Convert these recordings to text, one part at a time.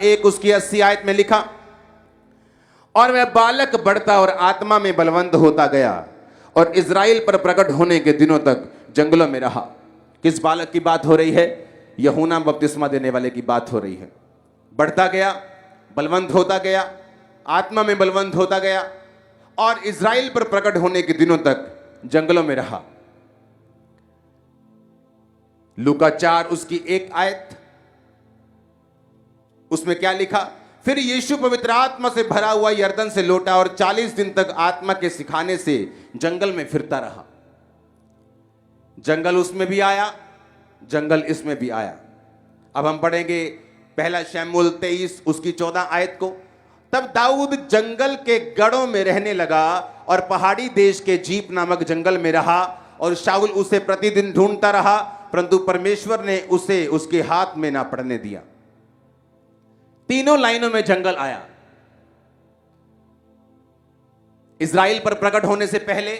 एक उसकी 80 आयत में लिखा, और वह बालक बढ़ता और आत्मा में बलवंत होता गया और इज़राइल पर प्रकट होने के दिनों तक जंगलों में रहा। किस बालक की बात हो रही है? यूहन्ना बपतिस्मा देने वाले की बात हो रही है। बढ़ता गया, बलवंत होता गया, आत्मा में बलवंत होता गया और इज़राइल पर प्रकट होने के दिनों तक जंगलों में रहा। लूका 4 उसकी 1 आयत, उसमें क्या लिखा? फिर यीशु पवित्र आत्मा से भरा हुआ यरदन से लौटा और 40 दिन तक आत्मा के सिखाने से जंगल में फिरता रहा। जंगल उसमें भी आया, जंगल इसमें भी आया। अब हम पढ़ेंगे पहला शमूएल 23 उसकी 14 आयत को। तब दाऊद जंगल के गढ़ों में रहने लगा और पहाड़ी देश के जीप नामक जंगल में रहा, और शाऊल उसे प्रतिदिन ढूंढता रहा, परंतु परमेश्वर ने उसे उसके हाथ में ना पड़ने दिया। तीनों लाइनों में जंगल आया। इज़राइल पर प्रकट होने से पहले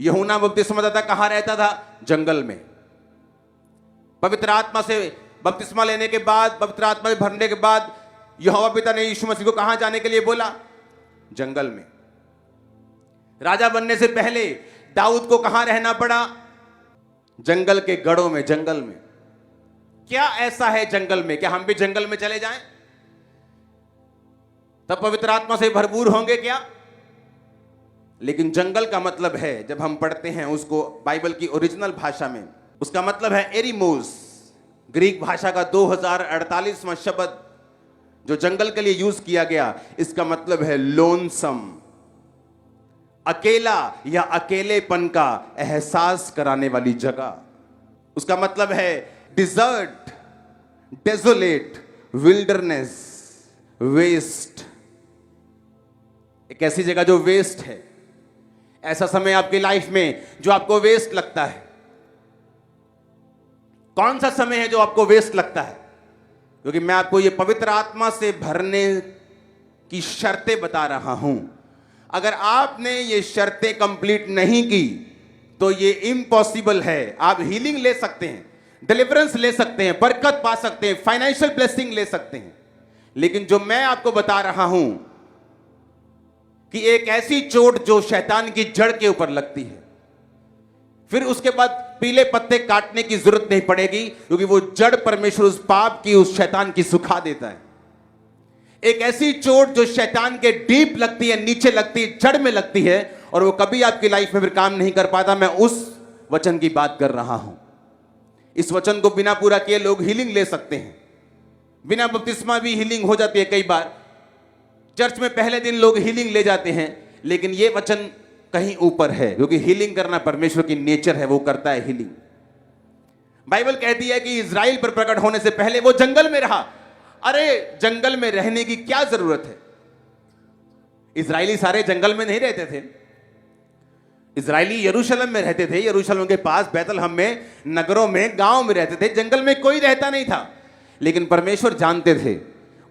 यूहन्ना बपतिस्मादाता कहां रहता था? जंगल में। पवित्र आत्मा से बपतिस्मा लेने के बाद, पवित्र आत्मा से भरने के बाद यहोवा पिता ने यीशु मसीह को कहां जाने के लिए बोला? जंगल में। राजा बनने से पहले दाऊद को कहां रहना पड़ा? जंगल के गढ़ों में, जंगल में। क्या ऐसा है जंगल में? क्या हम भी जंगल में चले जाएं तब पवित्र आत्मा से भरपूर होंगे क्या? लेकिन जंगल का मतलब है, जब हम पढ़ते हैं उसको बाइबल की ओरिजिनल भाषा में, उसका मतलब है एरिमोस। ग्रीक भाषा का 2048वां शब्द जो जंगल के लिए यूज किया गया, इसका मतलब है लोनसम, अकेला या अकेलेपन का एहसास कराने वाली जगह। उसका मतलब है डिजर्ट, डेजोलेट, विल्डरनेस, वेस्ट। एक ऐसी जगह जो वेस्ट है। ऐसा समय आपकी लाइफ में जो आपको वेस्ट लगता है। कौन सा समय है जो आपको वेस्ट लगता है? क्योंकि मैं आपको ये पवित्र आत्मा से भरने की शर्तें बता रहा हूं। अगर आपने ये शर्तें कंप्लीट नहीं की तो ये इम्पॉसिबल है। आप हीलिंग ले सकते हैं, डिलीवरेंस ले सकते हैं, बरकत पा सकते हैं, फाइनेंशियल ब्लेसिंग ले सकते हैं, लेकिन जो मैं आपको बता रहा हूं कि एक ऐसी चोट जो शैतान की जड़ के ऊपर लगती है, फिर उसके बाद पीले पत्ते काटने की जरूरत नहीं पड़ेगी, क्योंकि वो जड़ परमेश्वर उस पाप की, उस शैतान की सुखा देता है। एक ऐसी चोट जो शैतान के डीप लगती है, नीचे लगती है, जड़ में लगती है, और वो कभी आपकी लाइफ में फिर काम नहीं कर पाता। मैं उस वचन की बात कर रहा हूं। इस वचन को बिना पूरा किए लोग हीलिंग ले सकते हैं। बिना बपतिस्मा भी हीलिंग हो जाती है। कई बार चर्च में पहले दिन लोग हीलिंग ले जाते हैं, लेकिन यह वचन कहीं ऊपर है, क्योंकि हीलिंग करना परमेश्वर की नेचर है, वो करता है हीलिंग। बाइबल कहती है कि इज़राइल पर प्रकट होने से पहले वो जंगल में रहा। अरे जंगल में रहने की क्या जरूरत है? इज़राइली सारे जंगल में नहीं रहते थे। इज़राइली यरूशलेम में रहते थे, यरूशलेम के पास बैतलहम में, नगरों में, गांव में रहते थे। जंगल में कोई रहता नहीं था, लेकिन परमेश्वर जानते थे,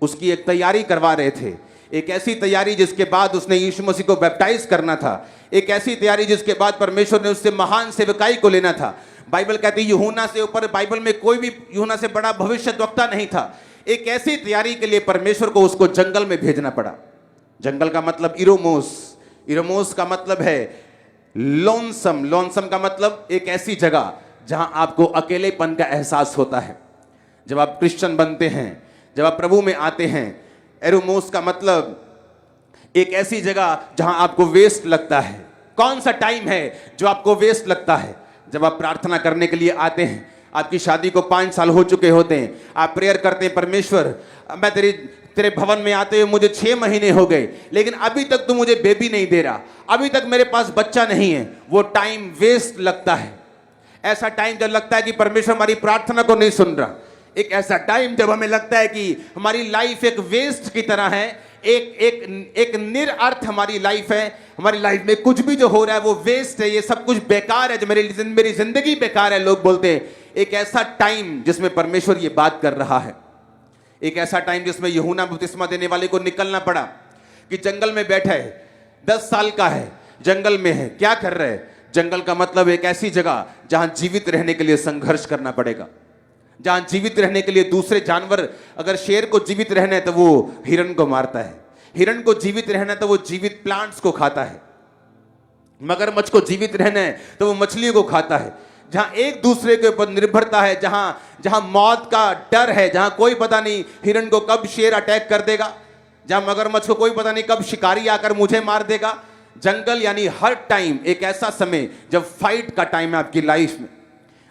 उसकी एक तैयारी करवा रहे थे। एक ऐसी तैयारी जिसके बाद उसने यीशु मसीह को बैप्टाइज करना था। एक ऐसी तैयारी जिसके बाद परमेश्वर ने उससे महान सेवकाई को लेना था। बाइबल कहती है यूहन्ना से ऊपर बाइबल में कोई भी यूहन्ना से बड़ा भविष्यद्वक्ता नहीं था। एक ऐसी तैयारी के लिए परमेश्वर को उसको जंगल में भेजना पड़ा। जंगल का मतलब इरोमोस, इरोमोस का मतलब है लोनसम, लोनसम का मतलब एक ऐसी जगह जहां आपको अकेलेपन का एहसास होता है। जब आप क्रिश्चियन बनते हैं, जब आप प्रभु में आते हैं, एरोमोस का मतलब एक ऐसी जगह जहां आपको वेस्ट लगता है। कौन सा टाइम है जो आपको वेस्ट लगता है? जब आप प्रार्थना करने के लिए आते हैं, आपकी शादी को 5 साल हो चुके होते हैं, आप प्रेयर करते हैं, परमेश्वर मैं तेरे भवन में आते हुए मुझे 6 महीने हो गए, लेकिन अभी तक तू मुझे बेबी नहीं दे रहा, अभी तक मेरे पास बच्चा नहीं है। वो टाइम वेस्ट लगता है। ऐसा टाइम जब लगता है कि परमेश्वर हमारी प्रार्थना को नहीं सुन रहा। एक ऐसा टाइम जब हमें लगता है कि हमारी लाइफ एक वेस्ट की तरह है, एक निरअर्थ हमारी लाइफ है। हमारी लाइफ में कुछ भी जो हो रहा है वो वेस्ट है, ये सब कुछ बेकार है, जो मेरी जिंदगी बेकार है, लोग बोलते हैं। एक ऐसा टाइम जिसमें परमेश्वर ये बात कर रहा है। एक ऐसा टाइम जिसमें यूहन्ना बपतिस्मा देने वाले को निकलना पड़ा कि जंगल में बैठा है, 10 साल का है, जंगल में है, क्या कर रहे हैं? जंगल का मतलब एक ऐसी जगह जहां जीवित रहने के लिए संघर्ष करना पड़ेगा। जहां जीवित रहने के लिए दूसरे जानवर, अगर शेर को जीवित रहना है तो वो हिरण को मारता है, हिरण को जीवित रहना है तो वो जीवित प्लांट्स को खाता है, मगरमच्छ को जीवित रहना है तो वो मछलियों को खाता है। जहां एक दूसरे के ऊपर निर्भरता है, जहां मौत का डर है, जहां कोई पता नहीं हिरण को कब शेर अटैक कर देगा, जहां मगरमच्छ को कोई पता नहीं कब शिकारी आकर मुझे मार देगा। जंगल यानी हर टाइम एक ऐसा समय जब फाइट का टाइम है आपकी लाइफ में।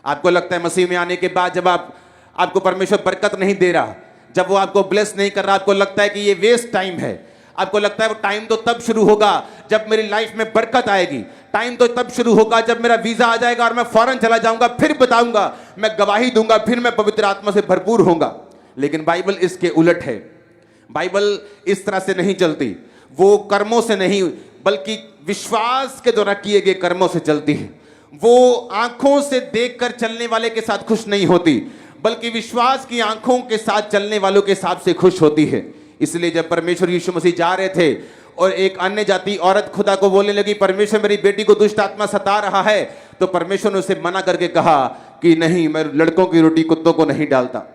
आपको लगता है मसीह में आने के बाद जब आपको परमेश्वर बरकत नहीं दे रहा, जब वो आपको ब्लेस नहीं कर रहा, आपको लगता है कि ये वेस्ट टाइम है, आपको लगता है वो टाइम तो तब शुरू होगा जब मेरी लाइफ में बरकत आएगी, टाइम तो तब शुरू होगा जब मेरा वीजा आ जाएगा और मैं फौरन चला जाऊंगा, फिर बताऊंगा, मैं गवाही दूंगा, फिर मैं पवित्र आत्मा से भरपूर होऊंगा। लेकिन बाइबल इसके उलट है। बाइबल इस तरह से नहीं चलती, वो कर्मों से नहीं बल्कि विश्वास के द्वारा किए गए कर्मों से चलती है। वो आंखों से देखकर चलने वाले के साथ खुश नहीं होती, बल्कि विश्वास की आंखों के साथ चलने वालों के साथ से खुश होती है। इसलिए जब परमेश्वर यीशु मसीह जा रहे थे और एक अन्य जाति औरत खुदा को बोलने लगी, परमेश्वर मेरी बेटी को दुष्ट आत्मा सता रहा है, तो परमेश्वर ने उसे मना करके कहा कि नहीं, मैं लड़कों की रोटी कुत्तों को नहीं डालता।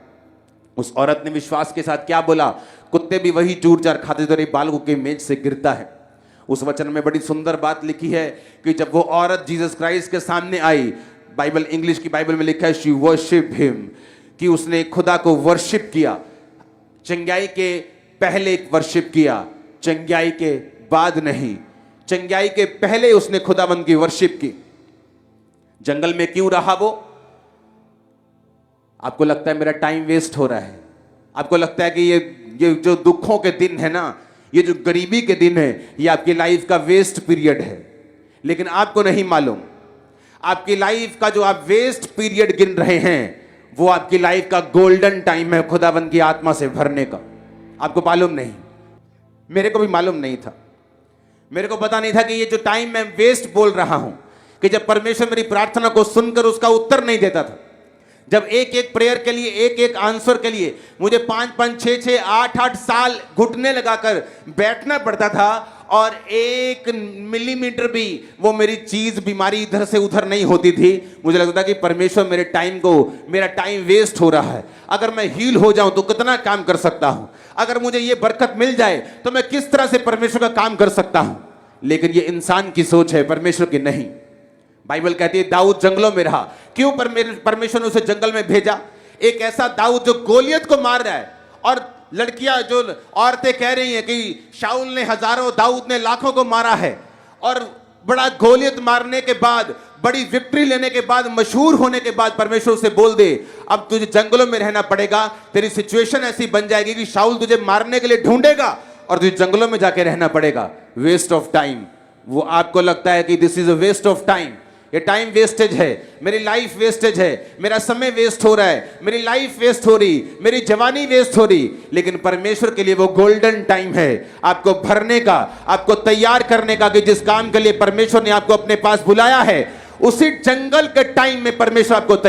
उस औरत ने विश्वास के साथ क्या बोला, कुत्ते भी वही चूर चार खाते तेरे बालकों के मेज से गिरता है। उस वचन में बड़ी सुंदर बात लिखी है कि जब वो औरत जीसस क्राइस्ट के सामने आई, बाइबल इंग्लिश की बाइबल में लिखा है शी वर्शिप हिम, कि उसने खुदा को वर्शिप किया। चंगाई के पहले वर्शिप किया, चंगाई के बाद नहीं, चंगाई के पहले उसने खुदाबंद की वर्शिप की। जंगल में क्यों रहा वो? आपको लगता है मेरा टाइम वेस्ट हो रहा है, आपको लगता है कि ये जो दुखों के दिन है ना, ये जो गरीबी के दिन है, ये आपकी लाइफ का वेस्ट पीरियड है। लेकिन आपको नहीं मालूम, आपकी लाइफ का जो आप वेस्ट पीरियड गिन रहे हैं, वो आपकी लाइफ का गोल्डन टाइम है खुदाबंद की आत्मा से भरने का। आपको मालूम नहीं, मेरे को भी मालूम नहीं था। मेरे को पता नहीं था कि ये जो टाइम मैं वेस्ट बोल रहा हूं, कि जब परमेश्वर मेरी प्रार्थना को सुनकर उसका उत्तर नहीं देता था, जब एक एक प्रेयर के लिए, एक एक आंसर के लिए मुझे 5-5, 6-6, 8-8 साल घुटने लगाकर बैठना पड़ता था, और 1 मिलीमीटर भी वो मेरी चीज बीमारी इधर से उधर नहीं होती थी, मुझे लगता था कि परमेश्वर मेरा टाइम वेस्ट हो रहा है। अगर मैं हील हो जाऊं तो कितना काम कर सकता हूं, अगर मुझे ये बरकत मिल जाए तो मैं किस तरह से परमेश्वर का काम कर सकता हूं। लेकिन ये इंसान की सोच है, परमेश्वर की नहीं। बाइबल कहती है दाऊद जंगलों में रहा। क्यों परमेश्वर ने उसे जंगल में भेजा? एक ऐसा दाऊद जो गोलियत को मार रहा है, और लड़कियां, जो औरतें कह रही हैं कि शाऊल ने हजारों, दाऊद ने लाखों को मारा है, और बड़ा गोलियत मारने के बाद, बड़ी विक्ट्री लेने के बाद, मशहूर होने के बाद परमेश्वर उसे बोल दे अब तुझे जंगलों में रहना पड़ेगा, तेरी सिचुएशन ऐसी बन जाएगी कि शाऊल तुझे मारने के लिए ढूंढेगा और तुझे जंगलों में जाके रहना पड़ेगा। Waste of time. वो आपको लगता है कि this is a waste of time, ये टाइम वेस्टेज है, मेरी लाइफ वेस्टेज है, मेरा समय वेस्ट हो रहा है, मेरी लाइफ वेस्ट हो रही, मेरी जवानी वेस्ट हो रही। लेकिन परमेश्वर के लिए वो गोल्डन टाइम है आपको भरने का, आपको तैयार करने का, कि जिस काम के लिए परमेश्वर ने आपको अपने पास बुलाया है, उसी जंगल के टाइम में परमेश्वर आपको तैयार